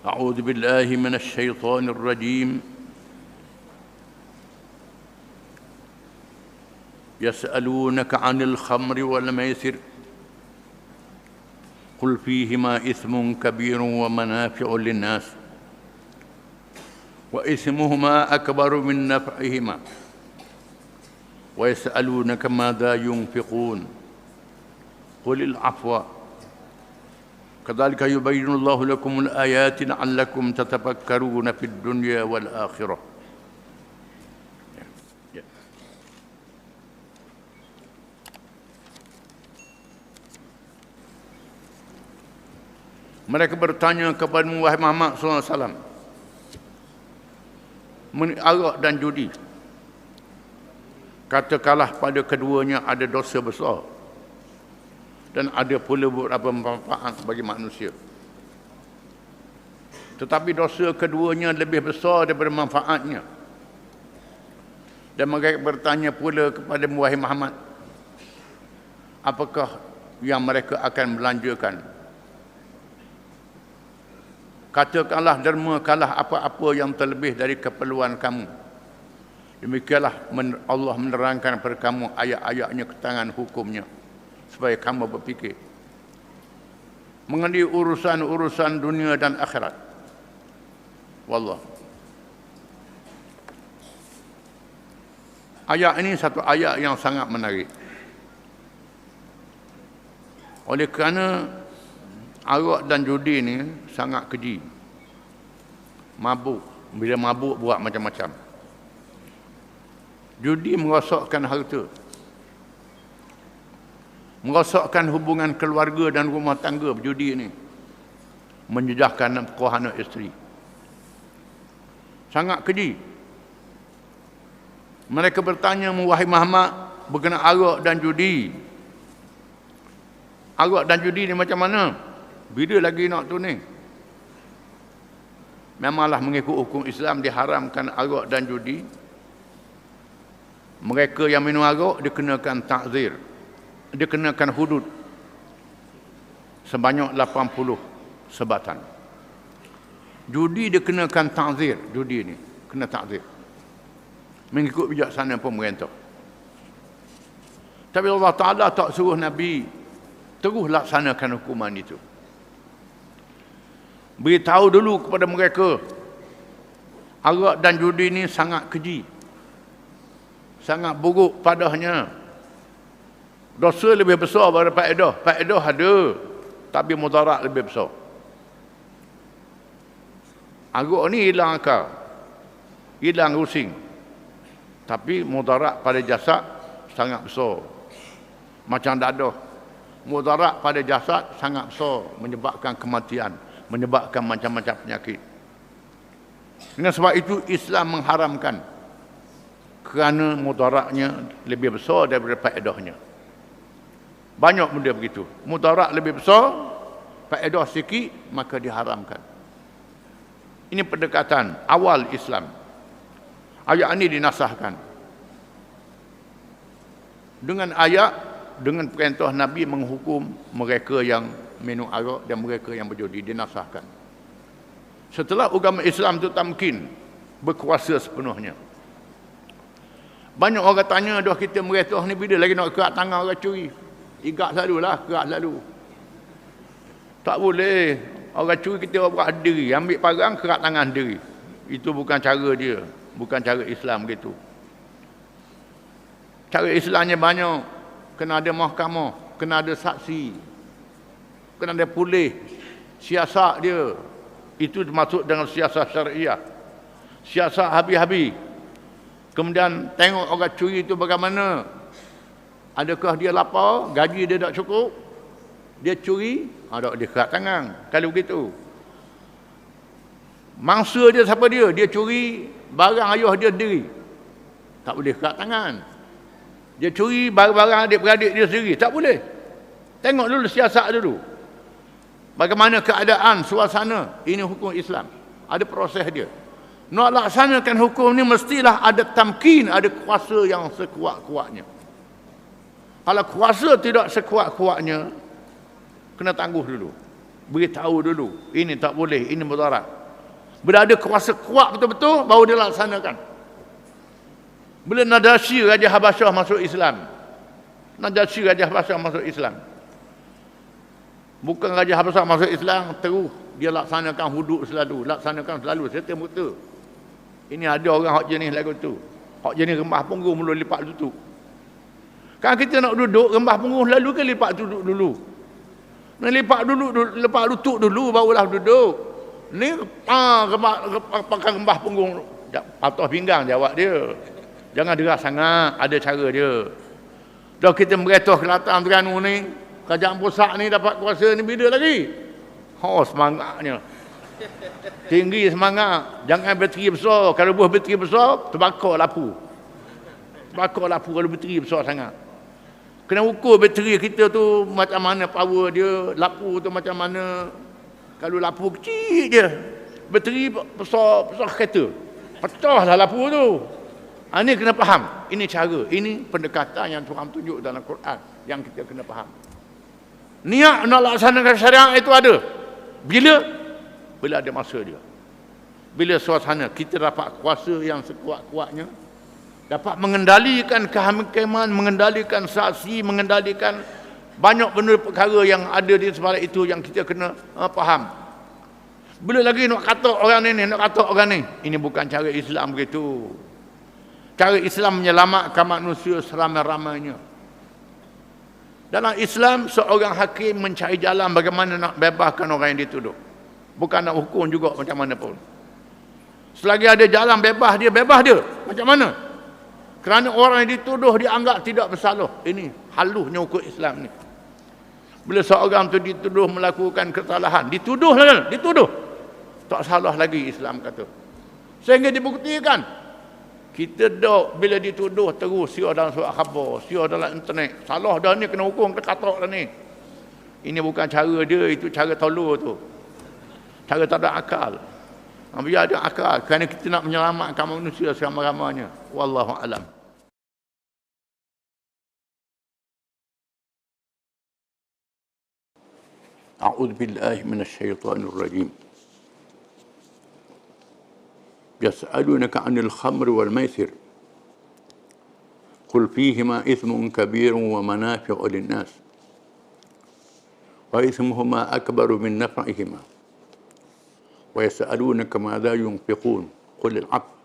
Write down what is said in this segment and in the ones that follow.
أعوذ بالله من الشيطان الرجيم يسألونك عن الخمر والميسر قل فيهما إثم كبير ومنافع للناس وإثمهما أكبر من نفعهما ويسألونك ماذا ينفقون قل العفو كذلك يبين الله لكم الآيات لعلكم تتفكرون في الدنيا والآخرة. Mereka bertanya kepadamu, wahai Muhammad SAW, mengenai arak dan judi. Katakanlah pada keduanya ada dosa besar dan ada pula beberapa manfaat bagi manusia. Tetapi dosa keduanya lebih besar daripada manfaatnya. Dan mereka bertanya pula kepada wahai Muhammad, apakah yang mereka akan belanjakan? Katakanlah, dermakanlah apa-apa yang terlebih dari keperluan kamu. Demikianlah Allah menerangkan kepada kamu ayat-ayatnya, keterangan hukumnya, supaya kamu berfikir mengenai urusan-urusan dunia dan akhirat. Wallah. Ayat ini satu ayat yang sangat menarik. Oleh kerana arak dan judi ni sangat keji. Mabuk. Bila mabuk buat macam-macam. Judi merosakkan harta. Merosakkan hubungan keluarga dan rumah tangga berjudi ini. Menjejahkan kohana isteri. Sangat keji. Mereka bertanya, wahai Muhammad, berkenaan arak dan judi. Arak dan judi ni macam mana? Bila lagi nak tu ni? Memanglah mengikut hukum Islam diharamkan arak dan judi. Mereka yang minum arak dikenakan ta'zir. Dikenakan hudud sebanyak 80 sebatan. Judi dikenakan ta'zir. Judi ni kena ta'zir mengikut bijaksana pemerintah. Tapi Allah Ta'ala tak suruh Nabi terus laksanakan hukuman itu. Beritahu dulu kepada mereka, arak dan judi ini sangat keji, sangat buruk padanya. Dosa lebih besar daripada faedah. Faedah ada, tapi mudarat lebih besar. Arak ni hilang akal, hilang rusing, tapi mudarat pada jasad sangat besar. Macam dadah, mudarat pada jasad sangat besar, menyebabkan kematian, menyebabkan macam-macam penyakit. Dengan sebab itu Islam mengharamkan, kerana mudaratnya lebih besar daripada faedahnya. Banyak benda begitu. Mudarat lebih besar, faedah sikit, maka diharamkan. Ini pendekatan awal Islam. Ayat ini dinasahkan. Dengan ayat, dengan perintah Nabi menghukum mereka yang minum arak dan mereka yang berjudi, dinasahkan. Setelah agama Islam itu tamkin, berkuasa sepenuhnya. Banyak orang tanya, dah kita merintah ni bila lagi nak kerat tangan orang curi? Ikat selalulah, kerat selalu. Tak boleh. Orang curi kita buat diri, ambil parang, kerat tangan diri. Itu bukan cara dia, bukan cara Islam gitu. Cara Islamnya banyak. Kena ada mahkamah, kena ada saksi, kena ada polis, siasat dia. Itu termasuk dengan siasat syariah. Siasat habis-habis. Kemudian tengok orang curi itu bagaimana. Adakah dia lapar, gaji dia tak cukup, dia curi, ada dia kerat tangan. Kalau begitu, mangsa dia siapa dia? Dia curi barang ayah dia sendiri, tak boleh kerat tangan. Dia curi barang-barang adik-beradik dia sendiri, tak boleh. Tengok dulu siasat dulu, bagaimana keadaan, suasana. Ini hukum Islam, ada proses dia. Nak laksanakan hukum ni mestilah ada tamkin, ada kuasa yang sekuat-kuatnya. Kalau kuasa tidak sekuat-kuatnya, kena tangguh dulu. Beritahu dulu, ini tak boleh, ini mudarat. Bila ada kuasa kuat betul-betul, baru dia laksanakan. Bila Najasyi Raja Habasyah masuk Islam, Najasyi Raja Habasyah masuk Islam, bukan Raja Habasyah masuk Islam terus dia laksanakan hudud selalu, laksanakan selalu serta merta. Ini ada orang hak jenis lagu tu, hak jenis rembah punggung mula lipat lutut. Kan kita nak duduk rembah punggung lalu ke lipat lutut dulu? Nak lipat dulu, lepas lutut dulu barulah duduk. Ni pakai rembah punggung, patah pinggang jawab dia. Jangan deras sangat, ada cara dia. Dah kita meretoh Kelantan Terengganu ni, kerajaan pusat ni dapat kuasa ni bila lagi? Semangatnya. Tinggi semangat. Jangan bateri besar. Kalau buah bateri besar, terbakar lapu. Terbakar lapu kalau bateri besar sangat. Kena ukur bateri kita tu macam mana power dia, lapu tu macam mana. Kalau lapu kecil je, bateri besar kereta, pecahlah lapu tu. Ini kena faham. Ini cara, ini pendekatan yang Tuhan tunjuk dalam Quran yang kita kena faham. Niat nak laksanakan syariat itu ada. Bila ada masa dia. Bila suasana kita dapat kuasa yang sekuat-kuatnya, dapat mengendalikan kehakiman, mengendalikan saksi, mengendalikan banyak benda perkara yang ada di sebalik itu yang kita kena faham. Bila lagi nak kata orang ni, nak kata orang ni, ini bukan cara Islam begitu. Cara Islam menyelamatkan manusia seramai-ramainya. Dalam Islam, seorang hakim mencari jalan bagaimana nak bebaskan orang yang dituduh. Bukan nak hukum juga macam mana pun. Selagi ada jalan bebas dia. Macam mana? Kerana orang yang dituduh dianggap tidak bersalah. Ini halusnya hukum Islam ni. Bila seorang tu dituduh melakukan kesalahan, dituduh. Tak salah lagi Islam kata. Sehingga dibuktikan. Kita dok bila dituduh terus siar dalam surat khabar, siar dalam internet. Salah dah ni kena hukum, kena katak dah ni. Ini bukan cara dia, itu cara tolol tu. Cara tak ada akal. Biar ada akal kerana kita nak menyelamatkan manusia seramai-ramainya. Wallahu alam. A'udzu billahi minasyaitonir rajim. يسألونك عن الخمر والميسر قل فيهما إثم كبير ومنافع للناس وإثمهما أكبر من نفعهما ويسألونك ماذا ينفقون قل العفو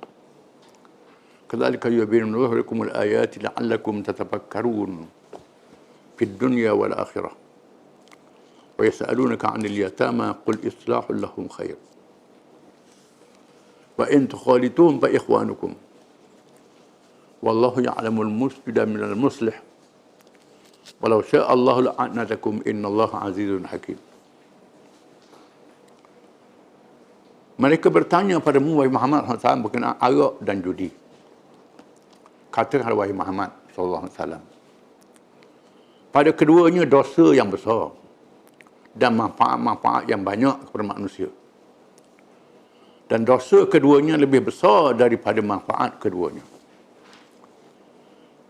كذلك يبين الله لكم الآيات لعلكم تتفكرون في الدنيا والآخرة ويسألونك عن اليتامى قل إصلاح لهم خير وإن تخالطوهم فإخوانكم والله يعلم المفسد من المصلح ولو شاء الله لأعنتكم إن الله عزيز حكيم. Mereka bertanya padamu wahai Muhammad SAW berkenaan arak dan judi. Katakanlah wahai Muhammad SAW, pada keduanya dosa yang besar dan manfaat-manfaat yang banyak kepada manusia. Dan dosa keduanya lebih besar daripada manfaat keduanya.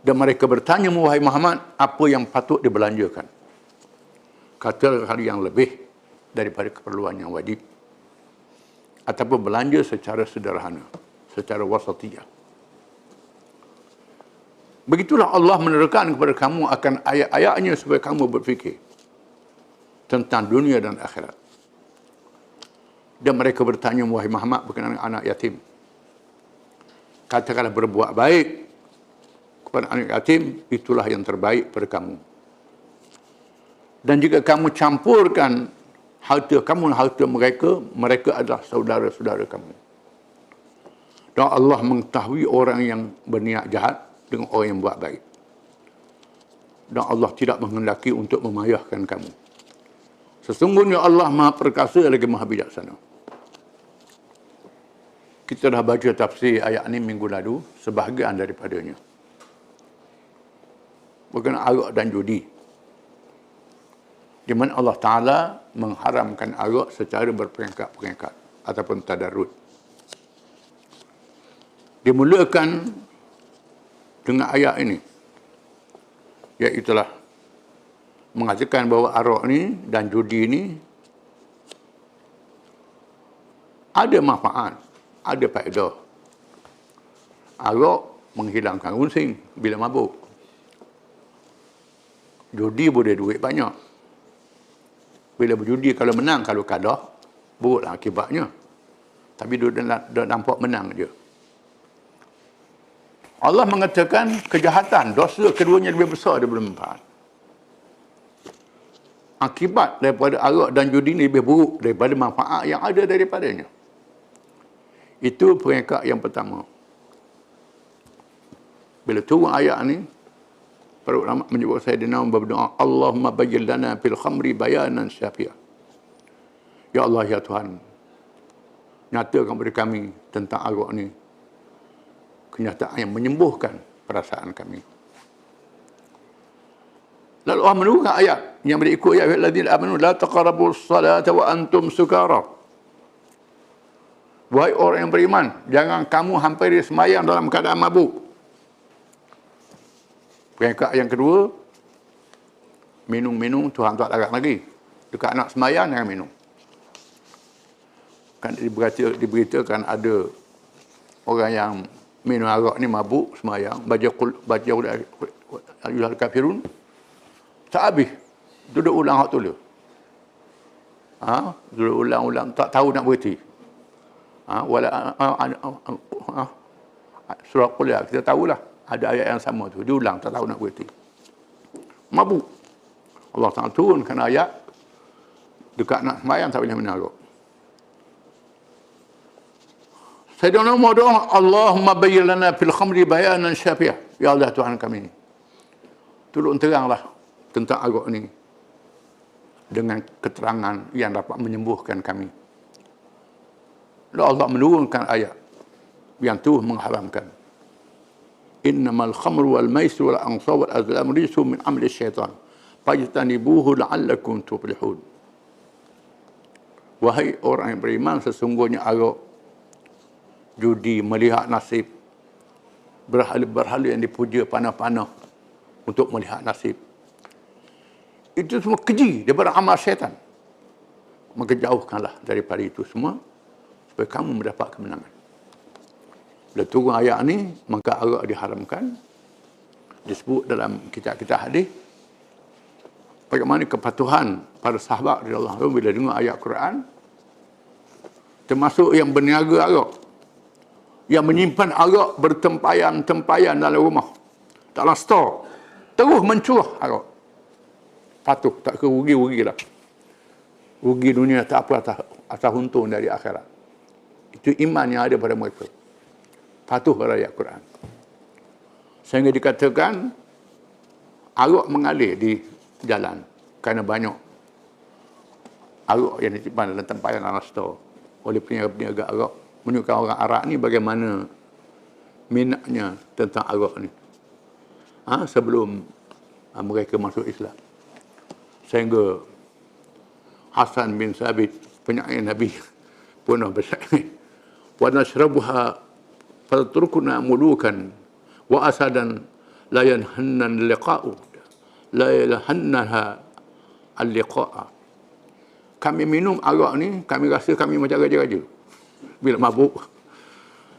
Dan mereka bertanya, wahai Muhammad, apa yang patut dibelanjakan? Katakanlah yang lebih daripada keperluan yang wajib. Ataupun belanja secara sederhana, secara wasatiyah. Begitulah Allah menerangkan kepada kamu akan ayat-ayatnya supaya kamu berfikir tentang dunia dan akhirat. Dan mereka bertanya, wahai Muhammad, berkenaan anak yatim. Katakanlah berbuat baik kepada anak yatim, itulah yang terbaik pada kamu. Dan jika kamu campurkan harta kamu dan harta mereka, mereka adalah saudara-saudara kamu. Dan Allah mengetahui orang yang berniat jahat dengan orang yang buat baik. Dan Allah tidak menghendaki untuk memayahkan kamu. Sesungguhnya Allah Maha Perkasa lagi Maha Bijaksana. Kita dah baca tafsir ayat ini minggu lalu, sebahagian daripadanya. Berkenaan arak dan judi. Di mana Allah Ta'ala mengharamkan arak secara berperingkat-peringkat ataupun tadarrud. Dimulakan dengan ayat ini, iaitulah mengatakan bahawa arak ni dan judi ni Ada manfaat, ada faedah. Arak menghilangkan runsing bila mabuk. Judi boleh duit banyak. Bila berjudi, kalau menang, kalau kalah, buruklah akibatnya. Tapi dia nampak menang je. Allah mengatakan kejahatan, dosa keduanya lebih besar daripada manfaat. Akibat daripada arak dan judi ini lebih buruk daripada manfaat yang ada daripadanya. Itu peringkat yang pertama. Bila turun ayat ni, para ulama menyebut Sayyidina Umar berdoa, Allahumma bayyin lana fil khamri bayanan syafi'ah. Ya Allah, ya Tuhan, nyatakan kepada kami tentang arak ni kenyataan yang menyembuhkan perasaan kami. Lalu Allah menurunkan ayat yang berikut, ya ayyuhalladzina amanu la taqrabus salata wa antum sukara. Wahai orang yang beriman, jangan kamu hampiri sembahyang dalam keadaan mabuk. Peringkat yang kedua, minum-minum Tuhan tak larang lagi. Dekat anak sembahyang jangan minum. Kan diberitakan ada orang yang minum arak ni mabuk sembahyang, baca ayyuhal kafirun, tak habis. Duduk ulang hak tu dia. Duduk ulang-ulang, tak tahu nak berhenti. Surah Qul, kita tahulah ada ayat yang sama tu, diulang, tak tahu nak berhenti. Mabuk. Allah Ta'ala turunkan ayat dekat nak sembahyang tak boleh minum arak. Sayyidina Umar doa, Allahumma bayyin lana fil khamri bayanan syafi'ah. Ya Allah, Tuhan kami, tolong teranglah tentang arak ni dengan keterangan yang dapat menyembuhkan kami. Lalu Allah menurunkan ayat yang tu mengharamkan. Innamal khamru wal maisir wal ansab wal azlam rijsun min amali syaitan fajtanibuhu la'allakum tuflihun. Wahai orang yang beriman, sesungguhnya arak, judi, melihat nasib, berhala-berhala yang dipuja panah-panah untuk melihat nasib, itu semua keji daripada amal syaitan. Maka jauhkanlah daripada itu semua supaya kamu mendapat kemenangan. Bila turun ayat ni, maka arak diharamkan. Disebut dalam kitab-kitab hadis bagaimana kepatuhan para sahabat radhiyallahu anhum bila dengar ayat Quran, termasuk yang berniaga arak, yang menyimpan arak bertempayan-tempayan dalam rumah, dalam stor, terus mencurah arak. Patuh, tak ke rugi lah. Rugi dunia tak apa atas untung dari akhirat. Itu iman yang ada pada mereka. Patuh pada ayat Quran. Sehingga dikatakan arak mengalir di jalan kerana banyak arak yang disimpan dalam tempayan dalam stor oleh peniaga-peniaga arak. Menunjukkan orang Arab ni bagaimana minatnya tentang arak ni. Sebelum mereka masuk Islam. Sehingga Hasan bin Sabit, penyair Nabi, pernah bersyair, wa nashrabuha fatrukuna mulukan wa asadan la yanhannan liqa'u la yanhannaha al-liqa'a. Kami minum arak ni, kami rasa kami macam raja-raja bila mabuk,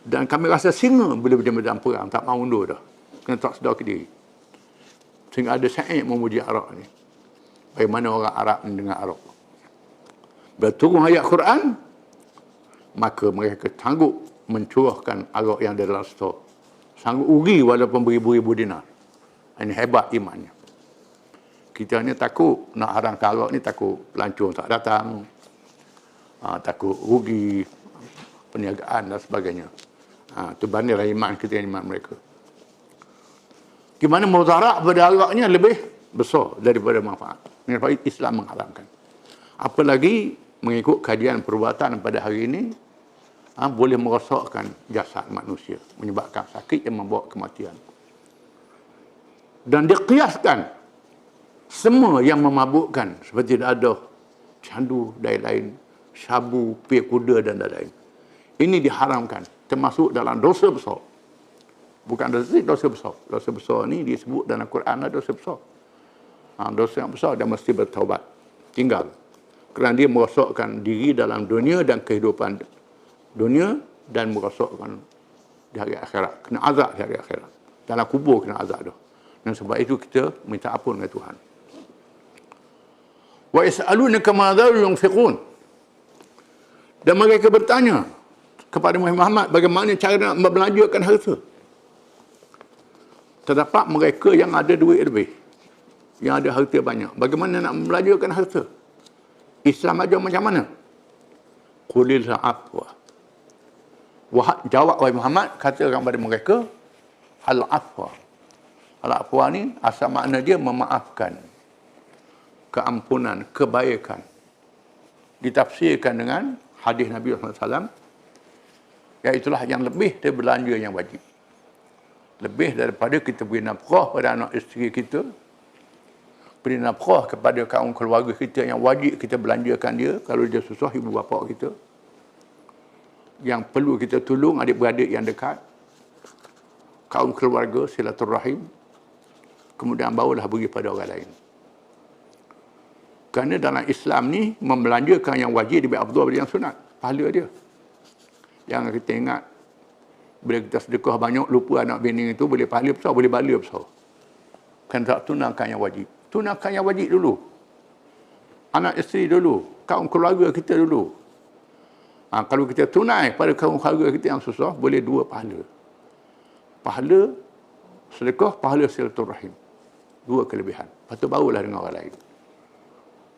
dan kami rasa singa bila berjam-jam perang, tak mahu undur dah, kena tak sedar ke diri. Sehingga ada syair memuji arak ni, bagaimana orang Arab mendengar arak. Bila turun ayat Quran, maka mereka sanggup mencurahkan arak yang ada dalam stor, sanggup ugi walaupun beribu-ribu dinar. Ini hebat imannya. Kita ni takut nak haramkan arak ni, takut pelancong tak datang, takut rugi perniagaan dan sebagainya. Itu bandinglah iman kita dengan iman mereka. Gimana mudarat pada araknya lebih besar daripada manfaat. Islam mengharamkan. Apalagi mengikut kajian perubatan pada hari ini, boleh merosakkan jasad manusia, menyebabkan sakit yang membawa kematian. Dan dikiaskan semua yang memabukkan seperti dadah, candu dan lain, sabu, pil kuda dan lain-lain. Ini diharamkan, termasuk dalam dosa besar. Bukan dosa besar. Dosa besar ni disebut dalam Quran adalah dosa besar. Dosa yang besar dia mesti bertaubat, tinggal. Kerana dia merosakkan diri dalam dunia dan kehidupan dunia dan merosakkan di hari akhirat. Kena azab di hari akhirat. Dalam kubur kena azab tu. Dan sebab itu kita minta ampun dengan Tuhan. Wa yas'alunaka madza yunfiqun. Dan mereka bertanya kepada Muhammad bagaimana cara nak membelanjakan harta. Terdapat mereka yang ada duit lebih, yang ada harta banyak. Bagaimana nak membelanjakan harta? Islam ajar macam mana? Qulil afwa. Jawab wahai Muhammad, katakan kepada mereka, al-afwa. Al-afwa ni asal makna dia memaafkan, keampunan, kebaikan. Ditafsirkan dengan hadis Nabi SAW, iaitulah yang lebih dari belanja yang wajib. Lebih daripada kita beri nafkah pada anak isteri kita, beri nafkah kepada kaum keluarga kita yang wajib kita belanjakan dia kalau dia susah, ibu bapa kita, yang perlu kita tolong adik-beradik yang dekat, kaum keluarga, silaturahim, kemudian barulah beri pada orang lain. Kerana dalam Islam ni, membelanjakan yang wajib lebih afdal daripada yang sunat. Pahala dia. Jangan kita ingat, bila kita sedekah banyak, lupa anak bini itu, boleh pahala besar, boleh bala besar. Kan tak tunaikan yang wajib. Tunaikan yang wajib dulu. Anak isteri dulu. Kaum keluarga kita dulu. Kalau kita tunai pada kaum keluarga kita yang susah, boleh 2 pahala. Pahala sedekah, pahala silaturahim. 2 kelebihan. Lepas tu barulah dengan orang lain.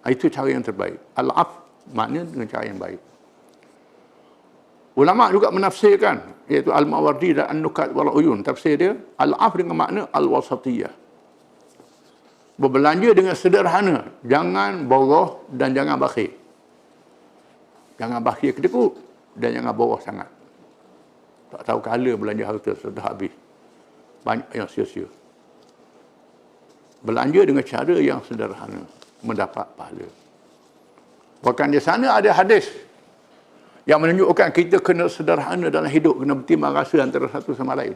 Itu cara yang terbaik. Al-af maknanya dengan cara yang baik. Ulama juga menafsirkan, iaitu Al-Mawardi dan An-Nukat wal Uyun. Tafsir dia, al-af dengan makna al-wasatiyah. Berbelanja dengan sederhana. Jangan boroh dan jangan bakhil. Jangan bakhil kedekut dan jangan boroh sangat. Tak tahu kala belanja harta sudah habis. Banyak yang sia-sia. Belanja dengan cara yang sederhana, mendapat pahala. Bahkan di sana ada hadis yang menunjukkan kita kena sederhana dalam hidup, kena bertimbang rasa antara satu sama lain.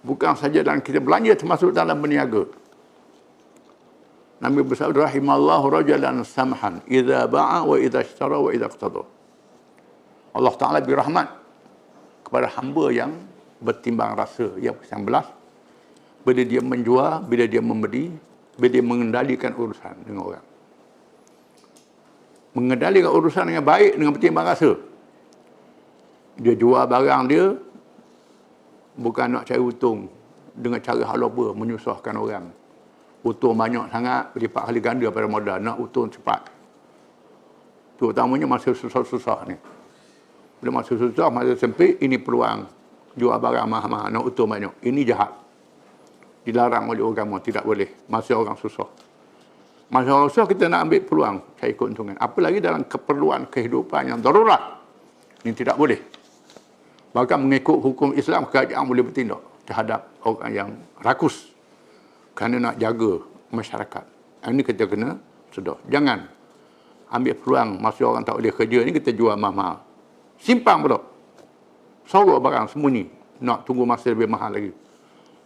Bukan saja dalam kita belanja, termasuk dalam berniaga. Nabi bersabda, rahimallahu rajulan samhan idza ba'a wa idza ishtara wa idza iqtada. Allah Taala beri rahmat kepada hamba yang bertimbang rasa, yang belas bila dia menjual, bila dia membeli, bila dia mengendalikan urusan dengan orang. Mengendalikan urusan dengan baik, dengan bertimbang rasa. Dia jual barang dia, bukan nak cari untung dengan cara haloba, menyusahkan orang. Untung banyak sangat, berlipat kali ganda pada modal, nak untung cepat. Terutamanya masa susah-susah ni. Bila masa susah, masa sempit, ini peluang. Jual barang mahal-mahal, nak untung banyak. Ini jahat. Dilarang oleh agama, tidak boleh. Masa orang susah. Masa orang susah, kita nak ambil peluang cari keuntungan. Apalagi dalam keperluan kehidupan yang darurat. Ini tidak boleh. Bahkan mengikut hukum Islam, kerajaan boleh bertindak terhadap orang yang rakus. Kerana nak jaga masyarakat. Ini kita kena sedar. Jangan ambil peluang masa orang tak boleh kerja ni, kita jual mahal-mahal. Simpang pula. Sorok barang sembunyi. Nak tunggu masa lebih mahal lagi.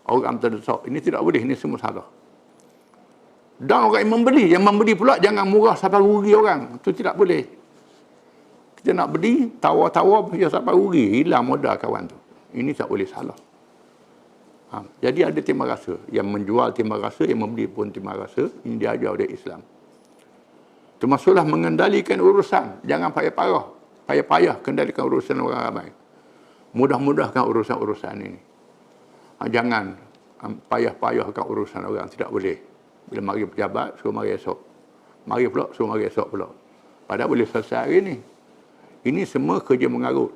Orang terdesak. Ini tidak boleh. Ini semua salah. Dan orang yang membeli pula jangan murah sampai rugi orang. Itu tidak boleh. Kita nak beli, tawar-tawar dia sampai rugi. Hilang modal kawan tu. Ini tak boleh salah. Jadi ada timbang rasa. Yang menjual timbang rasa, yang membeli pun timbang rasa. Ini diajar oleh Islam. Termasuklah mengendalikan urusan. Jangan payah-payah. Payah-payah kendalikan urusan orang ramai. Mudah-mudahkan urusan-urusan ini. Jangan payah-payahkan urusan orang. Tidak boleh. Bila mari pejabat, suruh mari esok. Mari pula, suruh mari esok pula. Padahal boleh selesai hari ini. Ini semua kerja mengarut.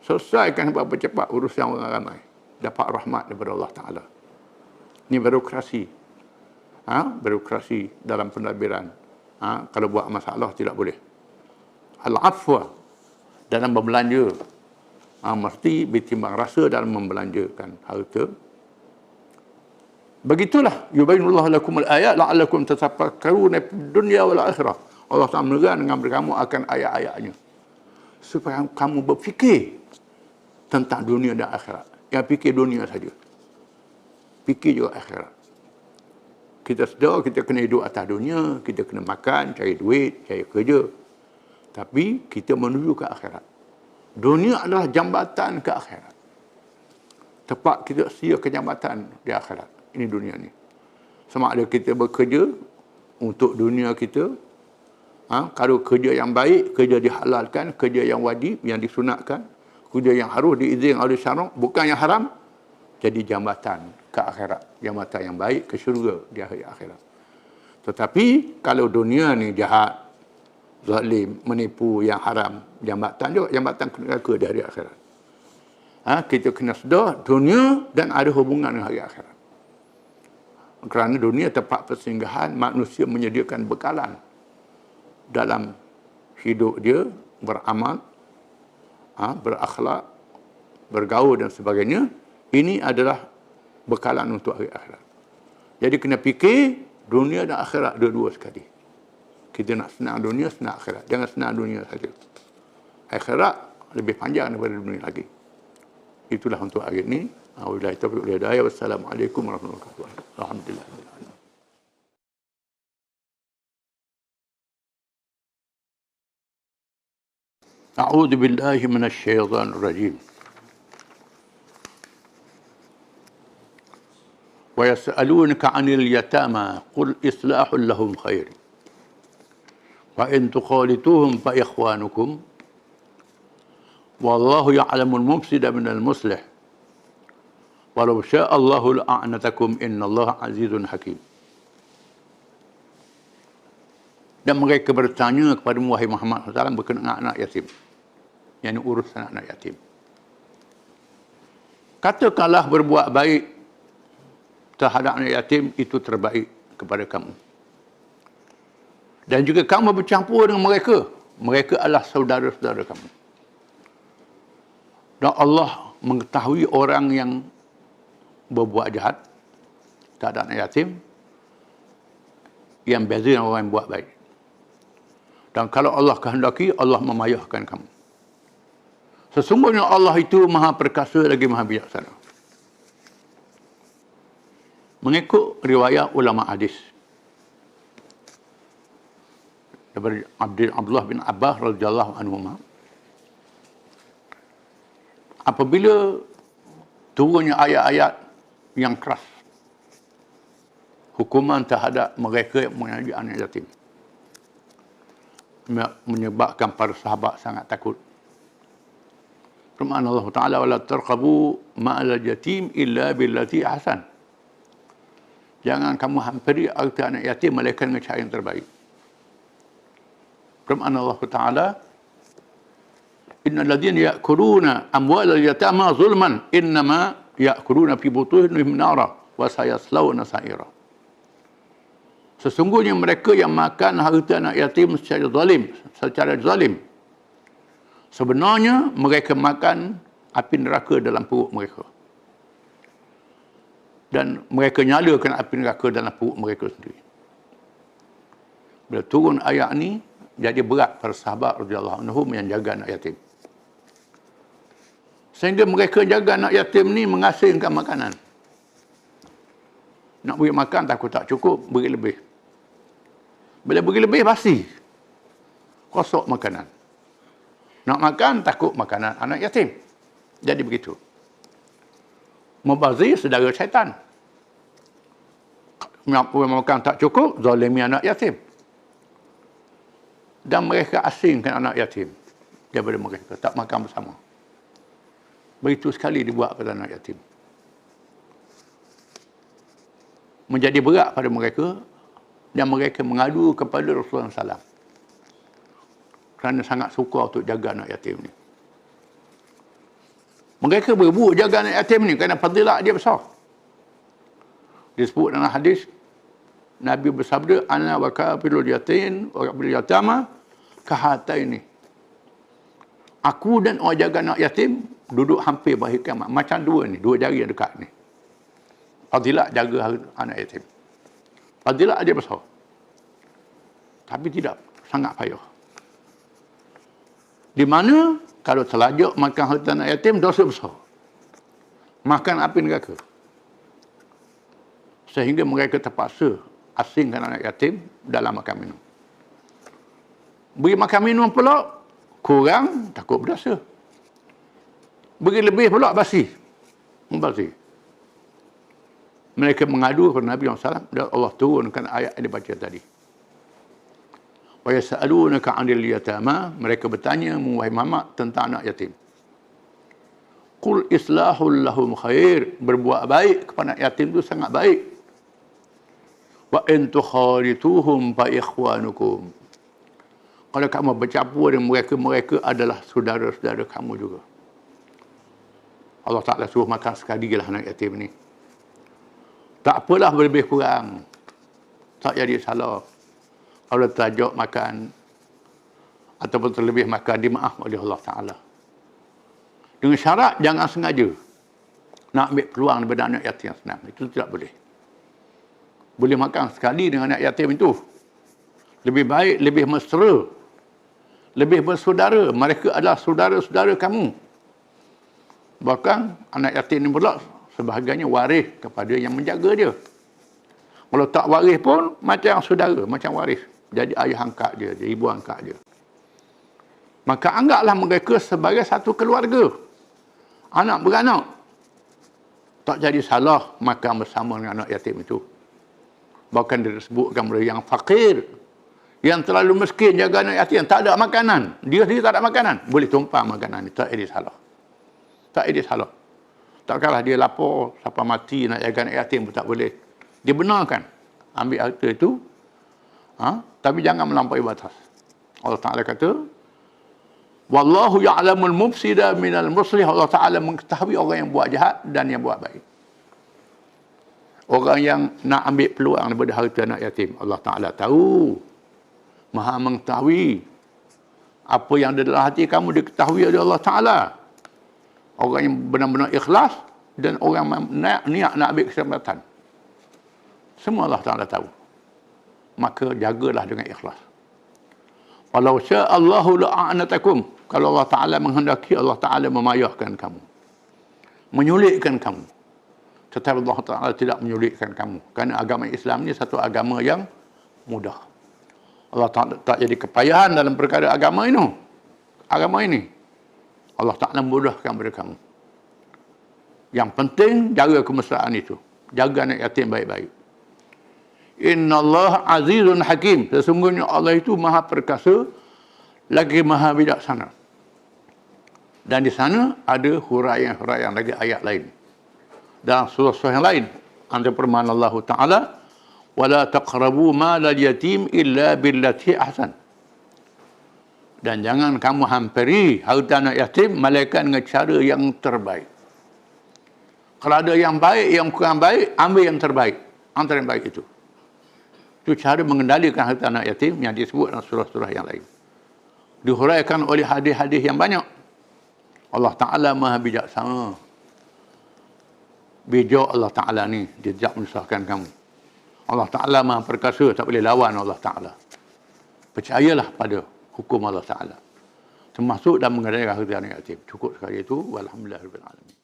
Selesaikan berapa cepat urusan orang ramai. Dapat rahmat daripada Allah Ta'ala. Ini birokrasi. Birokrasi dalam pentadbiran. Kalau buat masalah, tidak boleh. Al-afwa dalam berbelanja. Mesti bertimbang rasa dalam membelanjakan harta. Begitulah yubayyinullahu lakumul ayat la'allakum tatafakkaruna fid dunya wal akhirah. Allah Taala menerang dengan kamu akan ayat-ayatnya supaya kamu berfikir tentang dunia dan akhirat. Jangan fikir dunia saja. Fikir juga akhirat. Kita sedar kita kena hidup atas dunia, kita kena makan, cari duit, cari kerja. Tapi kita menuju ke akhirat. Dunia adalah jambatan ke akhirat. Tempat kita sia ke jambatan di akhirat. Ini dunia ni. Sama ada kita bekerja untuk dunia kita, kalau kerja yang baik, kerja dihalalkan, kerja yang wajib, yang disunatkan, kerja yang harus diizinkan oleh syarak, bukan yang haram, jadi jambatan ke akhirat. Jambatan yang baik ke syurga di akhirat. Tetapi kalau dunia ni jahat, zalim, menipu, yang haram, jambatan juga, jambatan ke neraka di hari akhirat. Kita kena sedar dunia dan ada hubungan dengan hari akhirat. Kerana dunia tempat persinggahan, manusia menyediakan bekalan dalam hidup dia, beramal, berakhlak, bergaul dan sebagainya. Ini adalah bekalan untuk hari akhirat. Jadi kena fikir dunia dan akhirat dua-dua sekali. Kita nak senang dunia, senang akhirat. Jangan senang dunia saja. Akhirat lebih panjang daripada dunia lagi. Itulah untuk hari ini. Wabillahi taufiq wal hidayah. Wassalamualaikum warahmatullahi wabarakatuh. Alhamdulillah. A'udzu billahi minasy syaithanir rajim. Wa yas'alunaka 'anil yatama qul islahul lahum khair. Wa in tukhalituhum fa ikhwanukum. Wallahu ya'lamul mufsida minal muslih. Walau syaa Allahu la'anatakum innallaha azizun hakim. Dan mereka bertanya kepada wahai Muhammad SAW berkenaan anak yatim. Yang urusan anak yatim. Katakanlah berbuat baik terhadap anak yatim itu terbaik kepada kamu. Dan juga kamu bercampur dengan mereka. Mereka adalah saudara-saudara kamu. Dan Allah mengetahui orang yang berbuat jahat terhadap anak yatim yang beza dengan orang yang buat baik. Dan kalau Allah kehendaki, Allah memayahkan kamu. Sesungguhnya Allah itu maha perkasa lagi maha bijaksana. Mengikut riwayat ulama hadis daripada Abdullah bin Abbas radhiyallahu anhu, apabila turunnya ayat-ayat yang keras hukuman terhadap mereka yang mengaji anak yatim, menyebabkan para sahabat sangat takut. Firman Allah Ta'ala, wala tarqabu ma'al yatim illa billati ahsan. Jangan kamu hampiri harta anak yatim melainkan dengan cara yang terbaik. Firman Allah Ta'ala, innal ladzina ya'kuluna amwalal yatama zulman innama ya'kuluna fi butunihim nara wa sayaslawna sa'ira. Sesungguhnya mereka yang makan harta anak yatim secara zalim, sebenarnya mereka makan api neraka dalam perut mereka. Dan mereka nyalakan api neraka dalam perut mereka sendiri. Bila turun ayat ni, jadi berat para sahabat radhiyallahu anhum yang jaga anak yatim. Sehingga mereka jaga anak yatim ni mengasingkan makanan. Nak beri makan takut tak cukup, beri lebih. Bila beri lebih, basi. Kosok makanan. Nak makan, takut makanan anak yatim. Jadi begitu. Mubazir saudara syaitan. Makan tak cukup, zalimi anak yatim. Dan mereka asingkan anak yatim daripada mereka, tak makan bersama. Begitu sekali dibuat pada anak yatim. Menjadi berat pada mereka dan mereka mengadu kepada Rasulullah SAW kerana sangat suka untuk jaga anak yatim ni. Mereka berebut jaga anak yatim ni kerana fadilah dia besar. Disebut dalam hadis, Nabi bersabda, ana wa kafilul yatim wa kafilul yatama kahataini. Aku dan orang jaga anak yatim duduk hampir berakhir kiamat. Macam dua ni, dua jari yang dekat ni. Fadilah jaga anak yatim. Fadilah dia besar. Tapi tidak sangat payah. Di mana kalau terlajak makan harta anak yatim, dosa besar. Makan api neraka. Sehingga mereka terpaksa asingkan anak yatim dalam makan minum. Beri makan minum pula, kurang, takut berdosa. Beri lebih pula basi. Basi. Mereka mengadu kepada Nabi SAW dan Allah turunkan ayat yang dibaca tadi. Wa yas'alunaka 'anil yatama, mereka bertanya wahai Muhammad tentang anak yatim. Qul islahul lahum khair, berbuat baik kepada anak yatim itu sangat baik. Wa in tukhalituhum fa ikhwanukum, kalau kamu bercampur dengan mereka, mereka adalah saudara-saudara kamu juga. Allah Ta'ala suruh makan sekali lah anak yatim ni. Tak apalah lebih kurang. Tak jadi salah. Kalau tajuk makan ataupun terlebih makan, dimaaf oleh Allah Ta'ala. Dengan syarat jangan sengaja nak ambil peluang daripada anak yatim yang senang. Itu tidak boleh. Boleh makan sekali dengan anak yatim itu. Lebih baik, lebih mesra, lebih bersaudara. Mereka adalah saudara-saudara kamu. Bahkan anak yatim ini pula sebahagiannya waris kepada yang menjaga dia. Kalau tak waris pun macam saudara, macam waris. Jadi ayah angkat dia, jadi ibu angkat dia. Maka anggaplah mereka sebagai satu keluarga. Anak beranak. Tak jadi salah makan bersama dengan anak yatim itu. Bahkan dia disebutkan mereka yang fakir, yang terlalu miskin jaga anak yatim, tak ada makanan. Dia sendiri tak ada makanan. Boleh tumpang makanan itu. Tak jadi salah. Tak jadi salah. Takkanlah dia lapor sampai mati nak jaga anak yatim pun tak boleh. Dia benarkan ambil harta itu, tapi jangan melampaui batas. Allah Ta'ala kata, wallahu ya'lamul mufsida minal muslih. Allah Ta'ala mengetahui orang yang buat jahat dan yang buat baik. Orang yang nak ambil peluang daripada harta anak yatim, Allah Ta'ala tahu. Maha mengetahui. Apa yang ada dalam hati kamu diketahui oleh Allah Ta'ala. Orang yang benar-benar ikhlas dan orang niat nak ambil kesempatan. Semua Allah Ta'ala tahu. Maka jagalah dengan ikhlas. Walau sya'allahu la'anatakum. Kalau Allah Ta'ala menghendaki, Allah Ta'ala memayahkan kamu. Menyulitkan kamu. Tetapi Allah Ta'ala tidak menyulitkan kamu. Kerana agama Islam ni satu agama yang mudah. Allah Ta'ala tak jadi kepayahan dalam perkara agama ini. Agama ini. Allah Ta'ala mudahkan kepada kamu. Yang penting, jaga kemesraan itu. Jaga anak yatim baik-baik. Inna Allah azizun hakim. Sesungguhnya Allah itu maha perkasa, lagi maha bijaksana. Dan di sana ada huraian-huraian lagi ayat lain. Dan surah-surah yang lain. Antara firman Allah Ta'ala, وَلَا تَقْرَبُوا مَالَ الْيَتِيمِ إِلَّا بِالَّتِي أَحْسَنَ. Dan jangan kamu hampiri harta anak yatim malaikat dengan cara yang terbaik. Kalau ada yang baik, yang kurang baik, ambil yang terbaik. Antara yang baik itu. Itu cara mengendalikan harta anak yatim yang disebut dalam surah-surah yang lain. Dihuraikan oleh hadis-hadis yang banyak. Allah Ta'ala maha bijaksana. Bijak Allah Ta'ala ni, dia tidak menyusahkan kamu. Allah Ta'ala maha perkasa, tak boleh lawan Allah Ta'ala. Percayalah pada hukum Allah Ta'ala. Termasuk dalam mengendalikan harta anak yatim. Cukup sekali itu. Walhamdulillahirrahmanirrahim.